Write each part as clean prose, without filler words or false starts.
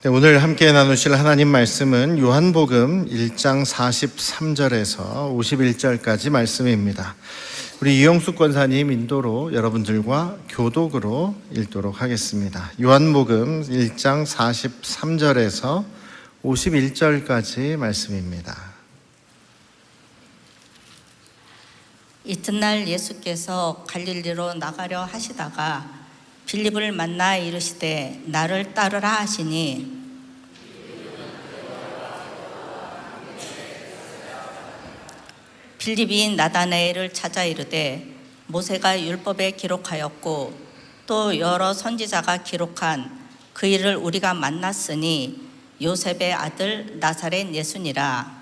네, 오늘 함께 나누실 하나님 말씀은 요한복음 1장 43절에서 51절까지 말씀입니다. 우리 이영숙 권사님 인도로 여러분들과 교독으로 읽도록 하겠습니다. 요한복음 1장 43절에서 51절까지 말씀입니다. 이튿날 예수께서 갈릴리로 나가려 하시다가 빌립을 만나 이르시되 나를 따르라 하시니 빌립이 나다나엘을 찾아 이르되 모세가 율법에 기록하였고 또 여러 선지자가 기록한 그 일을 우리가 만났으니 요셉의 아들 나사렛 예수니라.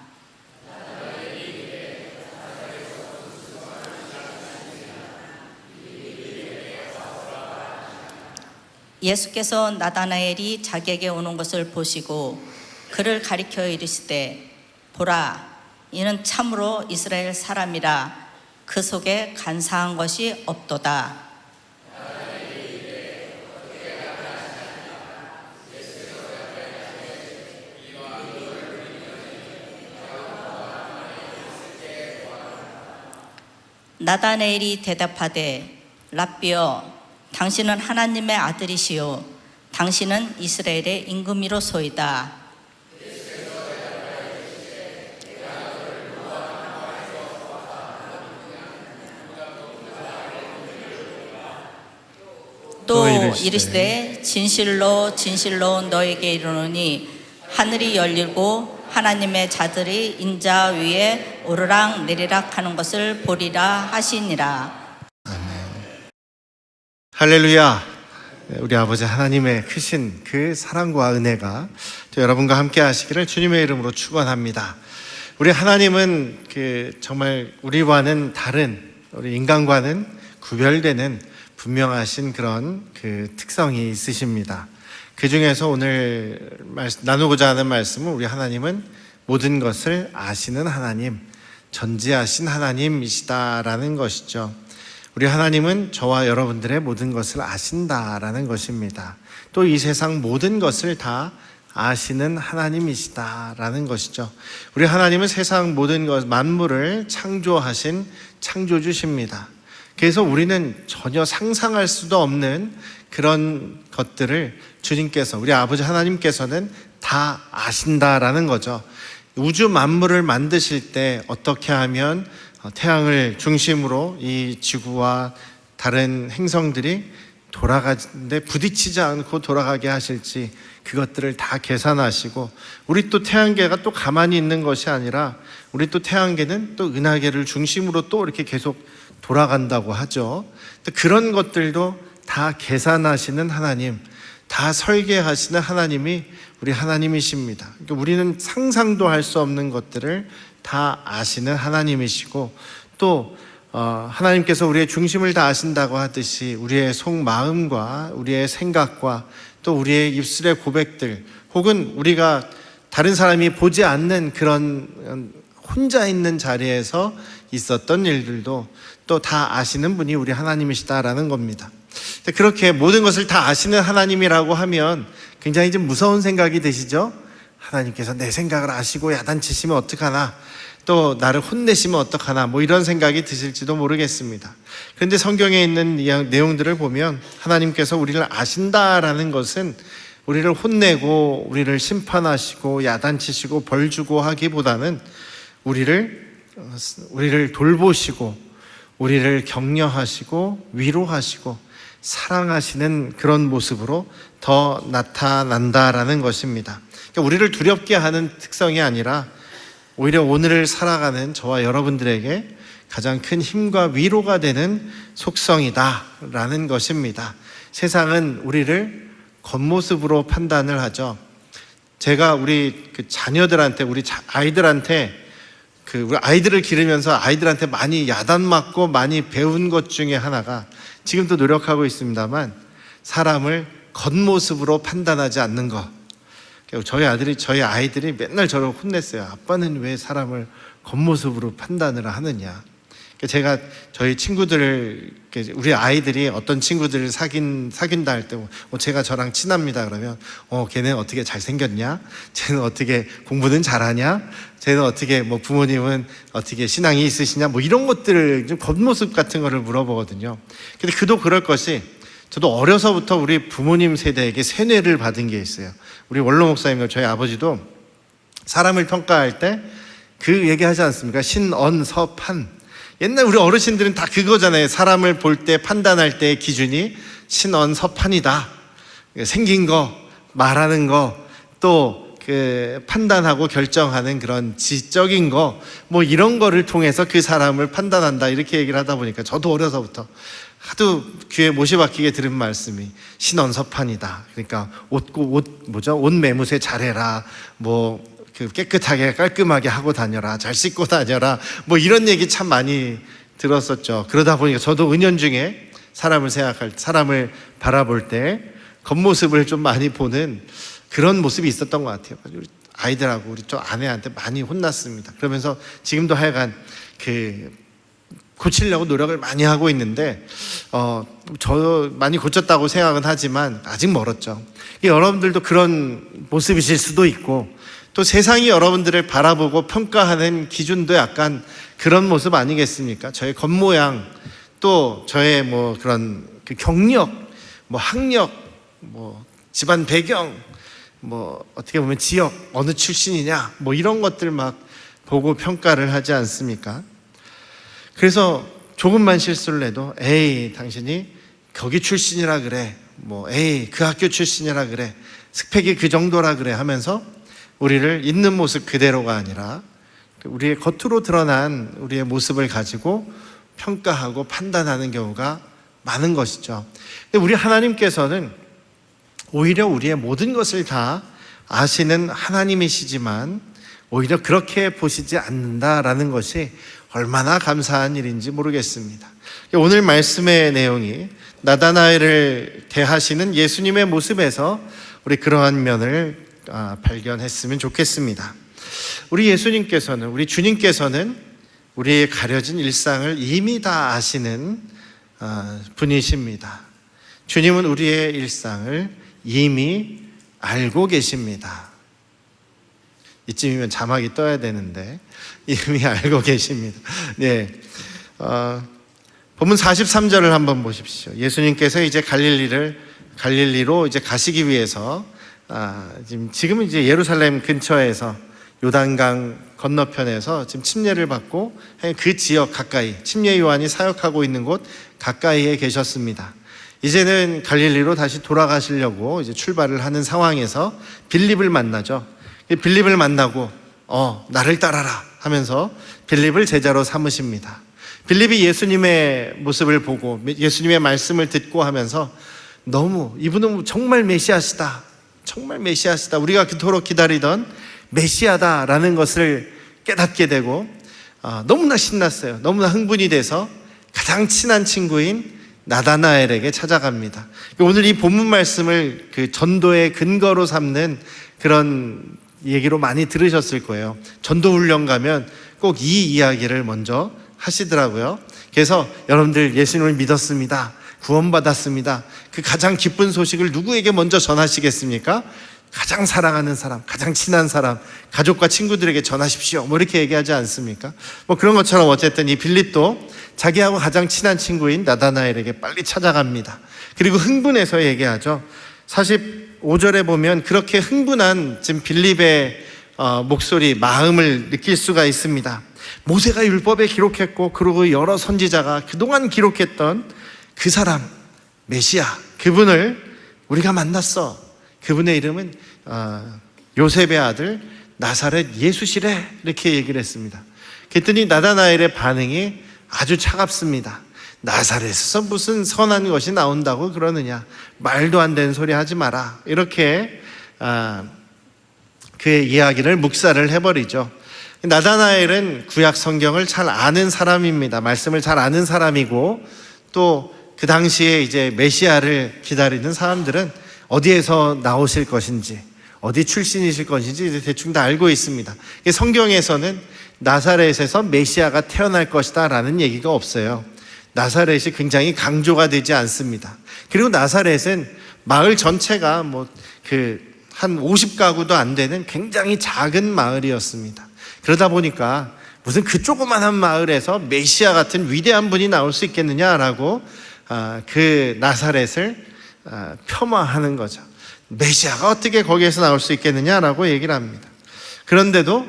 예수께서 나다나엘이 자기에게 오는 것을 보시고 그를 가리켜 이르시되 보라, 이는 참으로 이스라엘 사람이라 그 속에 간사한 것이 없도다. 나다나엘이 대답하되 랍비여, 당신은 하나님의 아들이시요 당신은 이스라엘의 임금이로소이다. 또 이르시되 진실로 진실로 너에게 이르노니 하늘이 열리고 하나님의 자들이 인자 위에 오르락 내리락 하는 것을 보리라 하시니라. 할렐루야. 우리 아버지 하나님의 크신 그 사랑과 은혜가 또 여러분과 함께 하시기를 주님의 이름으로 축원합니다. 우리 하나님은 정말 우리와는 다른, 우리 인간과는 구별되는 분명하신 그런 특성이 있으십니다. 그 중에서 오늘 나누고자 하는 말씀은 우리 하나님은 모든 것을 아시는 하나님, 전지하신 하나님이시다라는 것이죠. 우리 하나님은 저와 여러분들의 모든 것을 아신다라는 것입니다. 또 이 세상 모든 것을 다 아시는 하나님이시다라는 것이죠. 우리 하나님은 세상 모든 것, 만물을 창조하신 창조주십니다. 그래서 우리는 전혀 상상할 수도 없는 그런 것들을 주님께서, 우리 아버지 하나님께서는 다 아신다라는 거죠. 우주 만물을 만드실 때 어떻게 하면 태양을 중심으로 이 지구와 다른 행성들이 돌아가는데 부딪히지 않고 돌아가게 하실지 그것들을 다 계산하시고, 우리 또 태양계가 또 가만히 있는 것이 아니라 우리 또 태양계는 또 은하계를 중심으로 또 이렇게 계속 돌아간다고 하죠. 그런 것들도 다 계산하시는 하나님, 다 설계하시는 하나님이 우리 하나님이십니다. 그러니까 우리는 상상도 할 수 없는 것들을 다 아시는 하나님이시고, 또 하나님께서 우리의 중심을 다 아신다고 하듯이 우리의 속마음과 우리의 생각과 또 우리의 입술의 고백들, 혹은 우리가 다른 사람이 보지 않는 그런 혼자 있는 자리에서 있었던 일들도 또 다 아시는 분이 우리 하나님이시다라는 겁니다. 그렇게 모든 것을 다 아시는 하나님이라고 하면 굉장히 좀 무서운 생각이 드시죠? 하나님께서 내 생각을 아시고 야단치시면 어떡하나, 또 나를 혼내시면 어떡하나, 이런 생각이 드실지도 모르겠습니다. 그런데 성경에 있는 내용들을 보면 하나님께서 우리를 아신다라는 것은 우리를 혼내고 우리를 심판하시고 야단치시고 벌주고 하기보다는 우리를 돌보시고 우리를 격려하시고 위로하시고 사랑하시는 그런 모습으로 더 나타난다라는 것입니다. 그러니까 우리를 두렵게 하는 특성이 아니라 오히려 오늘을 살아가는 저와 여러분들에게 가장 큰 힘과 위로가 되는 속성이다라는 것입니다. 세상은 우리를 겉모습으로 판단을 하죠. 제가 우리 자녀들한테, 우리 아이들한테 우리 아이들을 기르면서 아이들한테 많이 야단맞고 많이 배운 것 중에 하나가, 지금도 노력하고 있습니다만, 사람을 겉모습으로 판단하지 않는 것. 저희 아이들이 맨날 저를 혼냈어요. 아빠는 왜 사람을 겉모습으로 판단을 하느냐. 제가 저희 친구들을, 우리 아이들이 어떤 친구들을 사귄다 할 때, 제가 저랑 친합니다 그러면, 걔는 어떻게 잘생겼냐? 쟤는 어떻게 공부는 잘하냐? 쟤는 어떻게, 부모님은 어떻게 신앙이 있으시냐? 이런 것들을 좀 겉모습 같은 거를 물어보거든요. 근데 그도 그럴 것이, 저도 어려서부터 우리 부모님 세대에게 세뇌를 받은 게 있어요. 우리 원로 목사님과 저희 아버지도 사람을 평가할 때 그 얘기하지 않습니까? 신언서판. 옛날 우리 어르신들은 다 그거잖아요. 사람을 볼 때, 판단할 때의 기준이 신언서판이다. 생긴 거, 말하는 거, 또 판단하고 결정하는 그런 지적인 거, 이런 거를 통해서 그 사람을 판단한다. 이렇게 얘기를 하다 보니까 저도 어려서부터 하도 귀에 못이 박히게 들은 말씀이 신언서판이다. 그러니까 옷 매무새 잘해라. 깨끗하게 깔끔하게 하고 다녀라. 잘 씻고 다녀라. 이런 얘기 참 많이 들었었죠. 그러다 보니까 저도 은연중에 사람을 바라볼 때 겉모습을 좀 많이 보는 그런 모습이 있었던 것 같아요. 우리 아이들하고 우리 저 아내한테 많이 혼났습니다. 그러면서 지금도 하여간 고치려고 노력을 많이 하고 있는데, 저 많이 고쳤다고 생각은 하지만 아직 멀었죠. 여러분들도 그런 모습이실 수도 있고, 또 세상이 여러분들을 바라보고 평가하는 기준도 약간 그런 모습 아니겠습니까? 저의 겉모양, 또 저의 그런 경력, 학력, 집안 배경, 어떻게 보면 지역, 어느 출신이냐, 이런 것들 막 보고 평가를 하지 않습니까? 그래서 조금만 실수를 해도, 에이, 당신이 거기 출신이라 그래. 에이, 그 학교 출신이라 그래. 스펙이 그 정도라 그래 하면서 우리를 있는 모습 그대로가 아니라 우리의 겉으로 드러난 우리의 모습을 가지고 평가하고 판단하는 경우가 많은 것이죠. 근데 우리 하나님께서는 오히려 우리의 모든 것을 다 아시는 하나님이시지만 오히려 그렇게 보시지 않는다라는 것이 얼마나 감사한 일인지 모르겠습니다. 오늘 말씀의 내용이 나다나엘을 대하시는 예수님의 모습에서 우리 그러한 면을 발견했으면 좋겠습니다. 우리 주님께서는 우리의 가려진 일상을 이미 다 아시는 분이십니다. 주님은 우리의 일상을 이미 알고 계십니다. 이쯤이면 자막이 떠야 되는데 이미 알고 계십니다. 네, 본문 43절을 한번 보십시오. 예수님께서 이제 갈릴리로 이제 가시기 위해서 지금은 이제 예루살렘 근처에서 요단강 건너편에서 지금 침례를 받고 그 지역 가까이, 침례 요한이 사역하고 있는 곳 가까이에 계셨습니다. 이제는 갈릴리로 다시 돌아가시려고 이제 출발을 하는 상황에서 빌립을 만나죠. 빌립을 만나고 나를 따라라 하면서 빌립을 제자로 삼으십니다. 빌립이 예수님의 모습을 보고 예수님의 말씀을 듣고 하면서 이분은 정말 메시아시다. 정말 메시아시다. 우리가 그토록 기다리던 메시아다라는 것을 깨닫게 되고 너무나 신났어요. 너무나 흥분이 돼서 가장 친한 친구인 나다나엘에게 찾아갑니다. 오늘 이 본문 말씀을 그 전도의 근거로 삼는 그런 얘기로 많이 들으셨을 거예요. 전도 훈련 가면 꼭 이 이야기를 먼저 하시더라고요. 그래서 여러분들 예수님을 믿었습니다. 구원받았습니다. 그 가장 기쁜 소식을 누구에게 먼저 전하시겠습니까? 가장 사랑하는 사람, 가장 친한 사람, 가족과 친구들에게 전하십시오. 이렇게 얘기하지 않습니까? 그런 것처럼 어쨌든 이 빌립도 자기하고 가장 친한 친구인 나다나엘에게 빨리 찾아갑니다. 그리고 흥분해서 얘기하죠. 45절에 보면 그렇게 흥분한 지금 빌립의 목소리, 마음을 느낄 수가 있습니다. 모세가 율법에 기록했고 그리고 여러 선지자가 그동안 기록했던 그 사람, 메시아, 그분을 우리가 만났어. 그분의 이름은 요셉의 아들 나사렛 예수시래. 이렇게 얘기를 했습니다. 그랬더니 나다나엘의 반응이 아주 차갑습니다. 나사렛에서 무슨 선한 것이 나온다고 그러느냐. 말도 안 되는 소리 하지 마라. 이렇게 그의 이야기를 묵살을 해버리죠. 나다나엘은 구약 성경을 잘 아는 사람입니다. 말씀을 잘 아는 사람이고 또 그 당시에 이제 메시아를 기다리는 사람들은 어디에서 나오실 것인지, 어디 출신이실 것인지 이제 대충 다 알고 있습니다. 성경에서는 나사렛에서 메시아가 태어날 것이다 라는 얘기가 없어요. 나사렛이 굉장히 강조가 되지 않습니다. 그리고 나사렛은 마을 전체가 한 50가구도 안 되는 굉장히 작은 마을이었습니다. 그러다 보니까 무슨 그 조그만한 마을에서 메시아 같은 위대한 분이 나올 수 있겠느냐라고 그 나사렛을 폄하하는 거죠. 메시아가 어떻게 거기에서 나올 수 있겠느냐라고 얘기를 합니다. 그런데도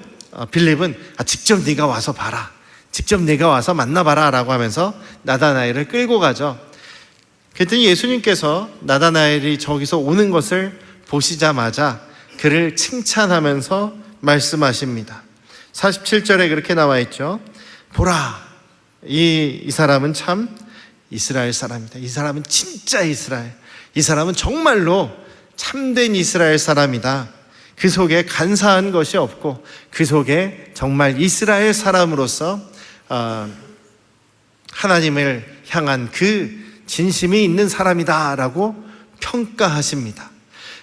빌립은 직접 네가 와서 봐라, 직접 네가 와서 만나봐라 라고 하면서 나다나엘을 끌고 가죠. 그랬더니 예수님께서 나다나엘이 저기서 오는 것을 보시자마자 그를 칭찬하면서 말씀하십니다. 47절에 그렇게 나와 있죠. 보라, 이 사람은 참 이스라엘 사람이다. 이 사람은 진짜 이스라엘, 이 사람은 정말로 참된 이스라엘 사람이다. 그 속에 간사한 것이 없고 그 속에 정말 이스라엘 사람으로서 하나님을 향한 그 진심이 있는 사람이다 라고 평가하십니다.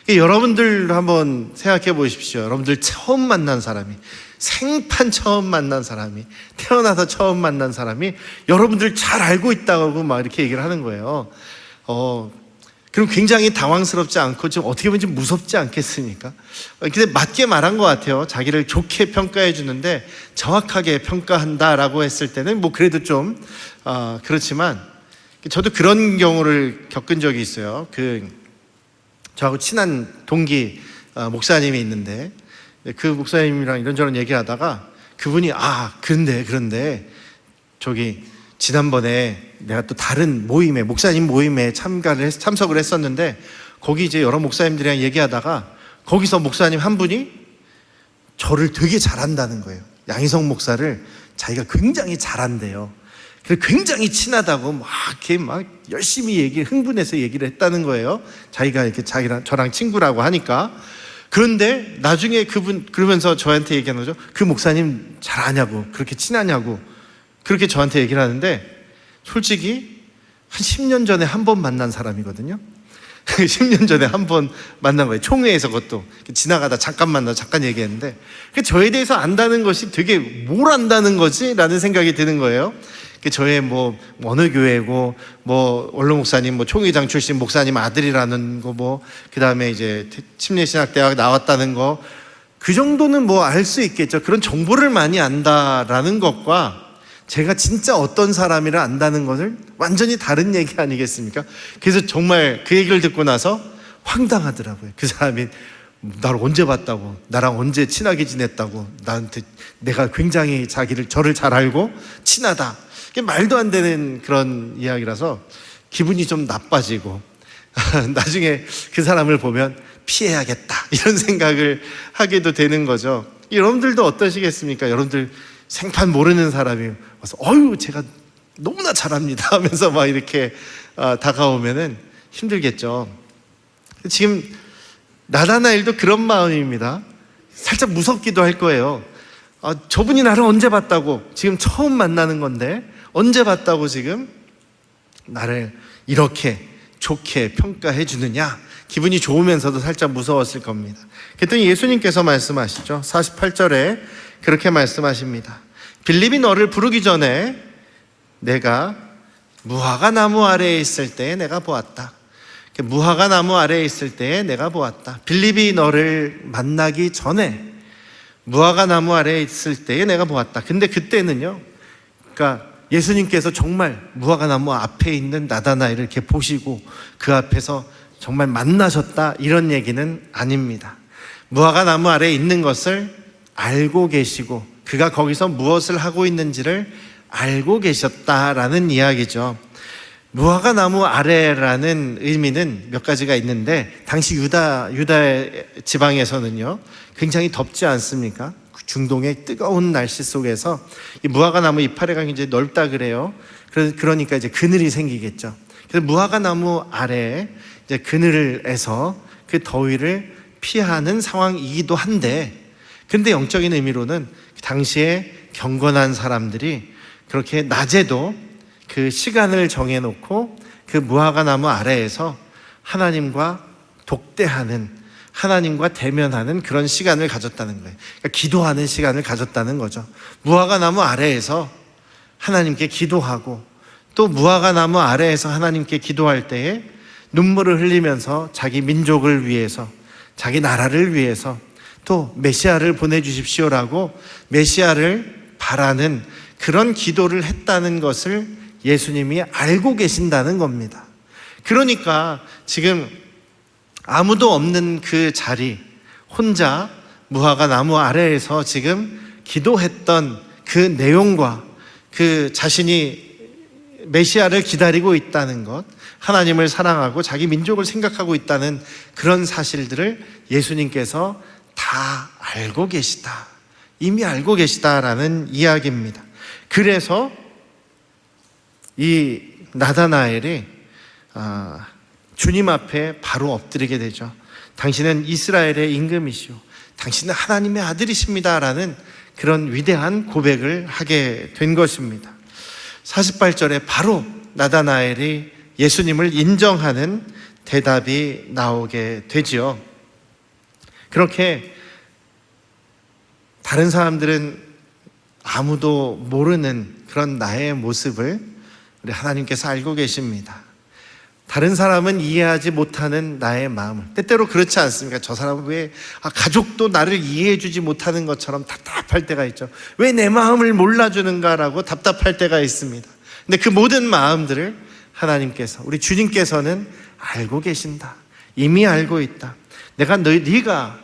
여러분들 한번 생각해 보십시오. 여러분들 처음 만난 사람이, 생판 처음 만난 사람이, 태어나서 처음 만난 사람이 여러분들 잘 알고 있다고 막 이렇게 얘기를 하는 거예요. 그럼 굉장히 당황스럽지 않고 좀 어떻게 보면 좀 무섭지 않겠습니까? 근데 맞게 말한 것 같아요. 자기를 좋게 평가해 주는데 정확하게 평가한다라고 했을 때는 그래도 좀 그렇지만, 저도 그런 경우를 겪은 적이 있어요. 저하고 친한 동기 목사님이 있는데 그 목사님이랑 이런저런 얘기를 하다가 그분이 그런데 저기 지난번에 내가 또 다른 모임에, 목사님 모임에 참석을 했었는데 거기 이제 여러 목사님들이랑 얘기하다가 거기서 목사님 한 분이 저를 되게 잘한다는 거예요. 양희성 목사를 자기가 굉장히 잘한대요. 그래서 굉장히 친하다고 막 열심히 흥분해서 얘기를 했다는 거예요. 자기가 이렇게 저랑 친구라고 하니까. 그런데 나중에 그분 그러면서 저한테 얘기하는 거죠. 그 목사님 잘 아냐고, 그렇게 친하냐고, 그렇게 저한테 얘기를 하는데 솔직히 한 10년 전에 한 번 만난 사람이거든요. 10년 전에 한 번 만난 거예요. 총회에서. 그것도 지나가다 잠깐 만나서 잠깐 얘기했는데 저에 대해서 안다는 것이 되게 뭘 안다는 거지? 라는 생각이 드는 거예요. 저의 어느 교회고 원로 목사님 총회장 출신 목사님 아들이라는 거 그 다음에 이제 침례신학대학 나왔다는 거, 그 정도는 알 수 있겠죠. 그런 정보를 많이 안다라는 것과 제가 진짜 어떤 사람이라 안다는 것을 완전히 다른 얘기 아니겠습니까? 그래서 정말 그 얘기를 듣고 나서 황당하더라고요. 그 사람이 나를 언제 봤다고, 나랑 언제 친하게 지냈다고, 나한테 내가 굉장히 저를 잘 알고 친하다. 말도 안 되는 그런 이야기라서 기분이 좀 나빠지고 나중에 그 사람을 보면 피해야겠다 이런 생각을 하게도 되는 거죠. 여러분들도 어떠시겠습니까? 여러분들 생판 모르는 사람이 와서 제가 너무나 잘합니다 하면서 막 이렇게 다가오면은 힘들겠죠. 지금 나다나엘도 그런 마음입니다. 살짝 무섭기도 할 거예요. 저분이 나를 언제 봤다고, 지금 처음 만나는 건데 언제 봤다고 지금 나를 이렇게 좋게 평가해 주느냐. 기분이 좋으면서도 살짝 무서웠을 겁니다. 그랬더니 예수님께서 말씀하시죠. 48절에 그렇게 말씀하십니다. 빌립이 너를 부르기 전에 내가 무화과 나무 아래에 있을 때에 내가 보았다. 무화과 나무 아래에 있을 때에 내가 보았다. 빌립이 너를 만나기 전에 무화과 나무 아래에 있을 때에 내가 보았다. 근데 그때는요, 그러니까 예수님께서 정말 무화과 나무 앞에 있는 나다나엘을 이렇게 보시고 그 앞에서 정말 만나셨다 이런 얘기는 아닙니다. 무화과 나무 아래에 있는 것을 알고 계시고 그가 거기서 무엇을 하고 있는지를 알고 계셨다라는 이야기죠. 무화과 나무 아래라는 의미는 몇 가지가 있는데 당시 유다 지방에서는요 굉장히 덥지 않습니까? 중동의 뜨거운 날씨 속에서 이 무화과 나무 이파리가 굉장히 넓다 그래요. 그러니까 이제 그늘이 생기겠죠. 그래서 무화과 나무 아래에 이제 그늘에서 그 더위를 피하는 상황이기도 한데, 근데 영적인 의미로는 당시에 경건한 사람들이 그렇게 낮에도 그 시간을 정해놓고 그 무화과 나무 아래에서 하나님과 독대하는, 하나님과 대면하는 그런 시간을 가졌다는 거예요. 그러니까 기도하는 시간을 가졌다는 거죠. 무화과 나무 아래에서 하나님께 기도하고, 또 무화과 나무 아래에서 하나님께 기도할 때에 눈물을 흘리면서 자기 민족을 위해서, 자기 나라를 위해서, 또 메시아를 보내주십시오라고 메시아를 바라는 그런 기도를 했다는 것을 예수님이 알고 계신다는 겁니다. 그러니까 지금 아무도 없는 그 자리, 혼자 무화과 나무 아래에서 지금 기도했던 그 내용과 그 자신이 메시아를 기다리고 있다는 것, 하나님을 사랑하고 자기 민족을 생각하고 있다는 그런 사실들을 예수님께서 다 알고 계시다, 이미 알고 계시다라는 이야기입니다. 그래서 이 나다나엘이 주님 앞에 바로 엎드리게 되죠. 당신은 이스라엘의 임금이시오, 당신은 하나님의 아들이십니다라는 그런 위대한 고백을 하게 된 것입니다. 48절에 바로 나다나엘이 예수님을 인정하는 대답이 나오게 되지요. 그렇게 다른 사람들은 아무도 모르는 그런 나의 모습을 우리 하나님께서 알고 계십니다. 다른 사람은 이해하지 못하는 나의 마음을, 때때로 그렇지 않습니까? 저 사람은 왜 가족도 나를 이해해 주지 못하는 것처럼 답답할 때가 있죠. 왜 내 마음을 몰라주는가라고 답답할 때가 있습니다. 근데 그 모든 마음들을 하나님께서, 우리 주님께서는 알고 계신다, 이미 알고 있다. 네가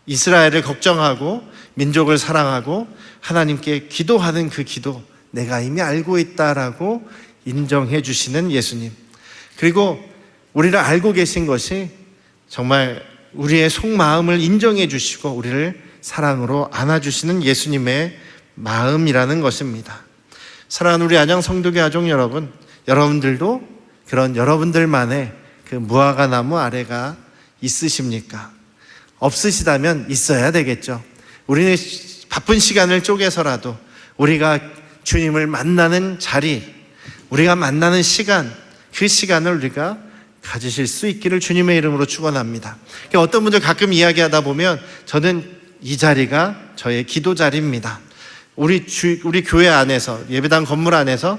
이스라엘을 걱정하고 민족을 사랑하고 하나님께 기도하는 그 기도 내가 이미 알고 있다라고 인정해 주시는 예수님. 그리고 우리를 알고 계신 것이 정말 우리의 속마음을 인정해 주시고 우리를 사랑으로 안아주시는 예수님의 마음이라는 것입니다. 사랑하는 우리 안양 성도교 가족 여러분, 여러분들도 그런 여러분들만의 그 무화과 나무 아래가 있으십니까? 없으시다면 있어야 되겠죠. 우리는 바쁜 시간을 쪼개서라도 우리가 주님을 만나는 자리, 우리가 만나는 시간, 그 시간을 우리가 가지실 수 있기를 주님의 이름으로 축원합니다. 어떤 분들 가끔 이야기하다 보면 저는 이 자리가 저의 기도 자리입니다. 우리 교회 안에서, 예배당 건물 안에서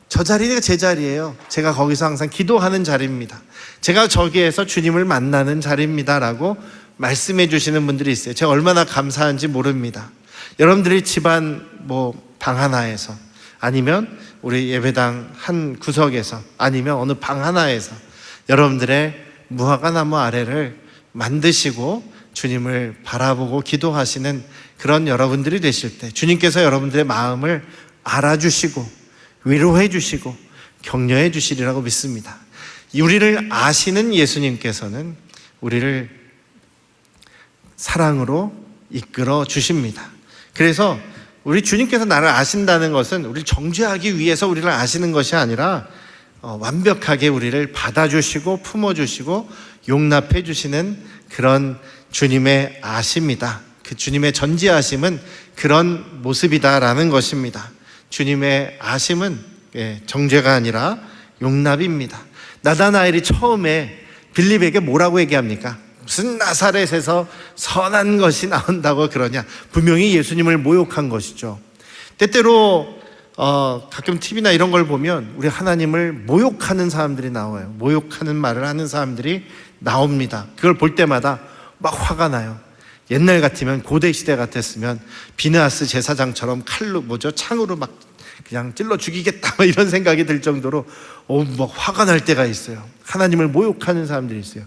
저 자리가 제 자리예요. 제가 거기서 항상 기도하는 자리입니다. 제가 저기에서 주님을 만나는 자리입니다라고 말씀해 주시는 분들이 있어요. 제가 얼마나 감사한지 모릅니다. 여러분들이 집안 방 하나에서, 아니면 우리 예배당 한 구석에서, 아니면 어느 방 하나에서 여러분들의 무화과 나무 아래를 만드시고 주님을 바라보고 기도하시는 그런 여러분들이 되실 때 주님께서 여러분들의 마음을 알아주시고 위로해 주시고 격려해 주시리라고 믿습니다. 우리를 아시는 예수님께서는 우리를 사랑으로 이끌어 주십니다. 그래서 우리 주님께서 나를 아신다는 것은 우리를 정죄하기 위해서 우리를 아시는 것이 아니라 완벽하게 우리를 받아주시고 품어주시고 용납해 주시는 그런 주님의 아심이다. 그 주님의 전지아심은 그런 모습이다라는 것입니다. 주님의 아심은 정죄가 아니라 용납입니다. 나다나엘이 처음에 빌립에게 뭐라고 얘기합니까? 무슨 나사렛에서 선한 것이 나온다고 그러냐? 분명히 예수님을 모욕한 것이죠. 때때로 가끔 TV나 이런 걸 보면 우리 하나님을 모욕하는 사람들이 나와요. 모욕하는 말을 하는 사람들이 나옵니다. 그걸 볼 때마다 막 화가 나요. 옛날 같으면, 고대 시대 같았으면 비느하스 제사장처럼 창으로 막 그냥 찔러 죽이겠다 이런 생각이 들 정도로 막 화가 날 때가 있어요. 하나님을 모욕하는 사람들이 있어요.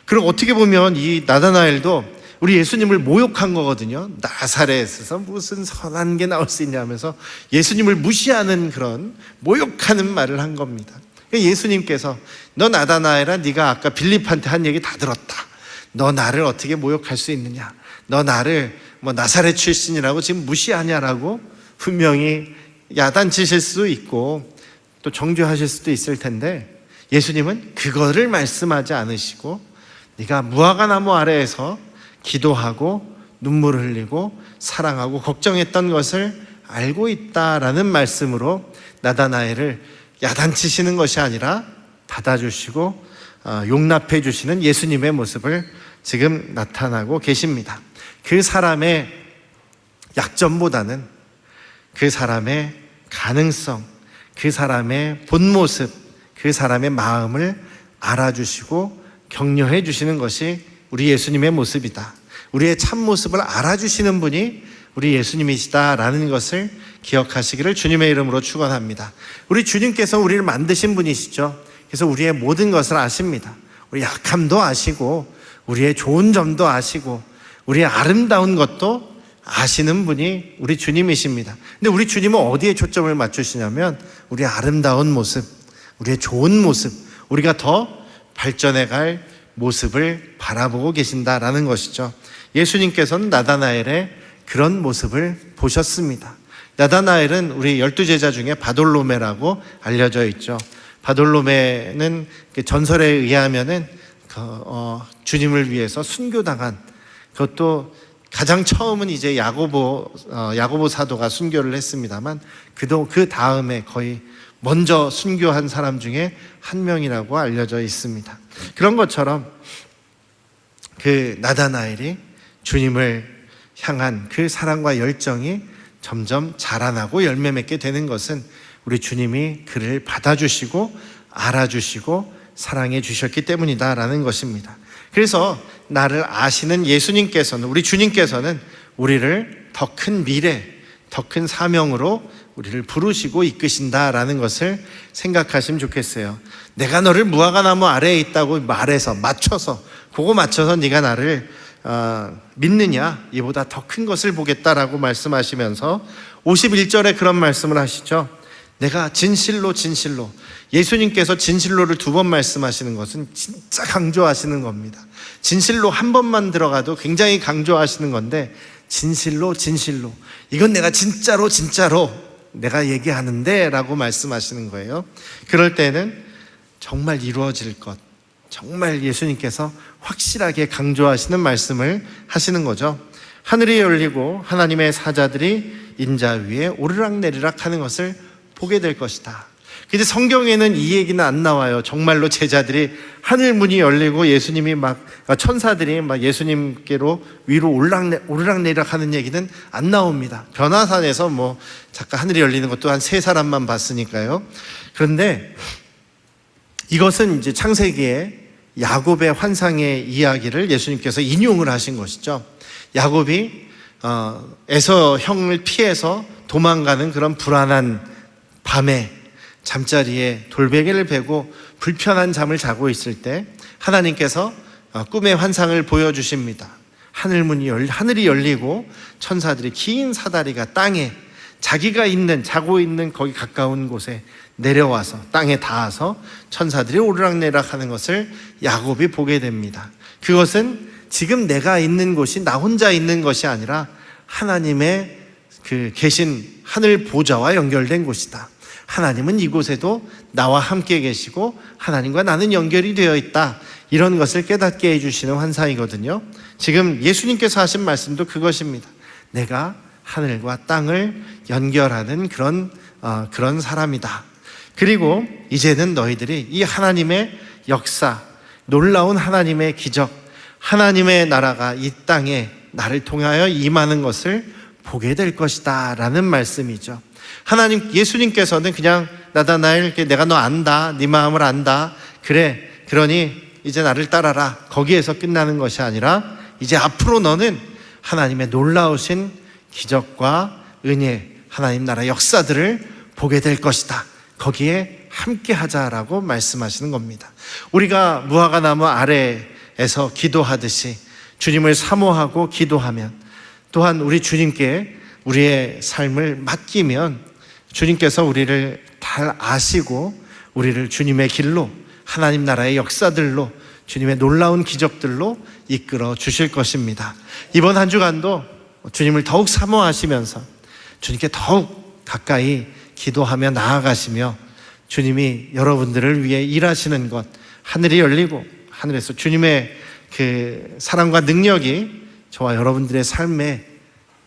그럼 어떻게 보면 이 나다나엘도 우리 예수님을 모욕한 거거든요. 나사렛에서 무슨 선한 게 나올 수 있냐 하면서 예수님을 무시하는 그런 모욕하는 말을 한 겁니다. 예수님께서 너 나다나엘아, 네가 아까 빌립한테 한 얘기 다 들었다. 너 나를 어떻게 모욕할 수 있느냐? 너 나를 나사렛 출신이라고 지금 무시하냐라고 분명히 야단치실 수 있고 또 정죄하실 수도 있을 텐데, 예수님은 그거를 말씀하지 않으시고 네가 무화과 나무 아래에서 기도하고 눈물을 흘리고 사랑하고 걱정했던 것을 알고 있다라는 말씀으로 나다나엘을 야단치시는 것이 아니라 받아주시고 용납해 주시는 예수님의 모습을 지금 나타나고 계십니다. 그 사람의 약점보다는 그 사람의 가능성, 그 사람의 본 모습, 그 사람의 마음을 알아주시고 격려해 주시는 것이 우리 예수님의 모습이다. 우리의 참 모습을 알아주시는 분이 우리 예수님이시다라는 것을 기억하시기를 주님의 이름으로 축원합니다. 우리 주님께서 우리를 만드신 분이시죠. 그래서 우리의 모든 것을 아십니다. 우리 약함도 아시고 우리의 좋은 점도 아시고 우리의 아름다운 것도 아시는 분이 우리 주님이십니다. 근데 우리 주님은 어디에 초점을 맞추시냐면 우리의 아름다운 모습, 우리의 좋은 모습, 우리가 더 발전해 갈 모습을 바라보고 계신다라는 것이죠. 예수님께서는 나다나엘의 그런 모습을 보셨습니다. 나다나엘은 우리 12제자 중에 바돌로메라고 알려져 있죠. 바돌로메는 전설에 의하면은 주님을 위해서 순교당한, 그것도 가장 처음은 이제 야고보 사도가 순교를 했습니다만 그 다음에 거의 먼저 순교한 사람 중에 한 명이라고 알려져 있습니다. 그런 것처럼 그 나다나엘이 주님을 향한 그 사랑과 열정이 점점 자라나고 열매 맺게 되는 것은 우리 주님이 그를 받아주시고 알아주시고 사랑해 주셨기 때문이다라는 것입니다. 그래서 나를 아시는 예수님께서는, 우리 주님께서는 우리를 더 큰 미래, 더 큰 사명으로 우리를 부르시고 이끄신다라는 것을 생각하시면 좋겠어요. 내가 너를 무화과나무 아래에 있다고 말해서 그거 맞춰서 네가 나를 믿느냐? 이보다 더 큰 것을 보겠다라고 말씀하시면서 51절에 그런 말씀을 하시죠. 내가 진실로 예수님께서 진실로를 2번 말씀하시는 것은 진짜 강조하시는 겁니다. 진실로 한 번만 들어가도 굉장히 강조하시는 건데 진실로 이건 내가 진짜로 내가 얘기하는데 라고 말씀하시는 거예요. 그럴 때는 정말 이루어질 것, 정말 예수님께서 확실하게 강조하시는 말씀을 하시는 거죠. 하늘이 열리고 하나님의 사자들이 인자 위에 오르락내리락 하는 것을 보게 될 것이다. 근데 성경에는 이 얘기는 안 나와요. 정말로 제자들이 하늘 문이 열리고 예수님이 천사들이 예수님께로 위로 오르락내리락 하는 얘기는 안 나옵니다. 변화산에서 잠깐 하늘이 열리는 것도 한 3사람만 봤으니까요. 그런데 이것은 이제 창세기에 야곱의 환상의 이야기를 예수님께서 인용을 하신 것이죠. 야곱이 에서 형을 피해서 도망가는 그런 불안한 밤에 잠자리에 돌베개를 베고 불편한 잠을 자고 있을 때 하나님께서 꿈의 환상을 보여주십니다. 하늘이 열리고 천사들이 긴 사다리가 땅에 자기가 자고 있는 거기 가까운 곳에 내려와서 땅에 닿아서 천사들이 오르락내리락 하는 것을 야곱이 보게 됩니다. 그것은 지금 내가 있는 곳이 나 혼자 있는 것이 아니라 하나님의 그 계신 하늘 보좌와 연결된 곳이다. 하나님은 이곳에도 나와 함께 계시고 하나님과 나는 연결이 되어 있다. 이런 것을 깨닫게 해주시는 환상이거든요. 지금 예수님께서 하신 말씀도 그것입니다. 내가 하늘과 땅을 연결하는 그런 사람이다. 그리고 이제는 너희들이 이 하나님의 역사, 놀라운 하나님의 기적, 하나님의 나라가 이 땅에 나를 통하여 임하는 것을 보게 될 것이다 라는 말씀이죠. 예수님께서는 그냥 나다나엘, 내가 너 안다, 네 마음을 안다, 그래, 그러니 이제 나를 따라라, 거기에서 끝나는 것이 아니라 이제 앞으로 너는 하나님의 놀라우신 기적과 은혜, 하나님 나라 역사들을 보게 될 것이다. 거기에 함께 하자라고 말씀하시는 겁니다. 우리가 무화과나무 아래에서 기도하듯이 주님을 사모하고 기도하면, 또한 우리 주님께 우리의 삶을 맡기면 주님께서 우리를 잘 아시고 우리를 주님의 길로, 하나님 나라의 역사들로, 주님의 놀라운 기적들로 이끌어 주실 것입니다. 이번 한 주간도 주님을 더욱 사모하시면서 주님께 더욱 가까이 기도하며 나아가시며 주님이 여러분들을 위해 일하시는 것, 하늘이 열리고 하늘에서 주님의 그 사랑과 능력이 저와 여러분들의 삶에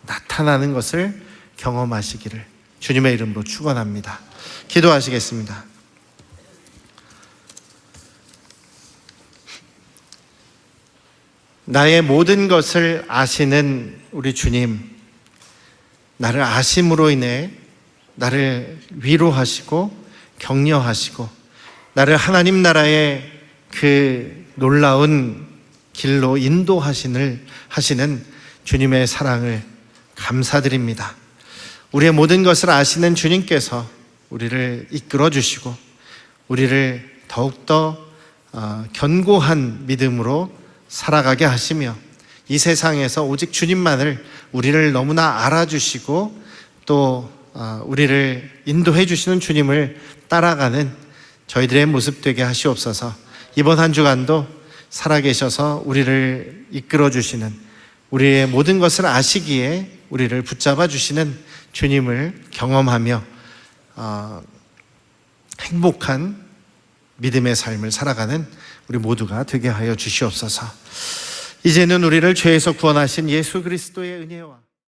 나타나는 것을 경험하시기를 주님의 이름으로 축원합니다. 기도하시겠습니다. 나의 모든 것을 아시는 우리 주님, 나를 아심으로 인해 나를 위로하시고 격려하시고 나를 하나님 나라의 그 놀라운 길로 인도하시는 주님의 사랑을 감사드립니다. 우리의 모든 것을 아시는 주님께서 우리를 이끌어 주시고 우리를 더욱더 견고한 믿음으로 살아가게 하시며 이 세상에서 오직 주님만을 우리를 너무나 알아주시고 또 우리를 인도해 주시는 주님을 따라가는 저희들의 모습 되게 하시옵소서. 이번 한 주간도 살아계셔서 우리를 이끌어 주시는, 우리의 모든 것을 아시기에 우리를 붙잡아 주시는 주님을 경험하며 행복한 믿음의 삶을 살아가는 우리 모두가 되게 하여 주시옵소서. 이제는 우리를 죄에서 구원하신 예수 그리스도의 은혜와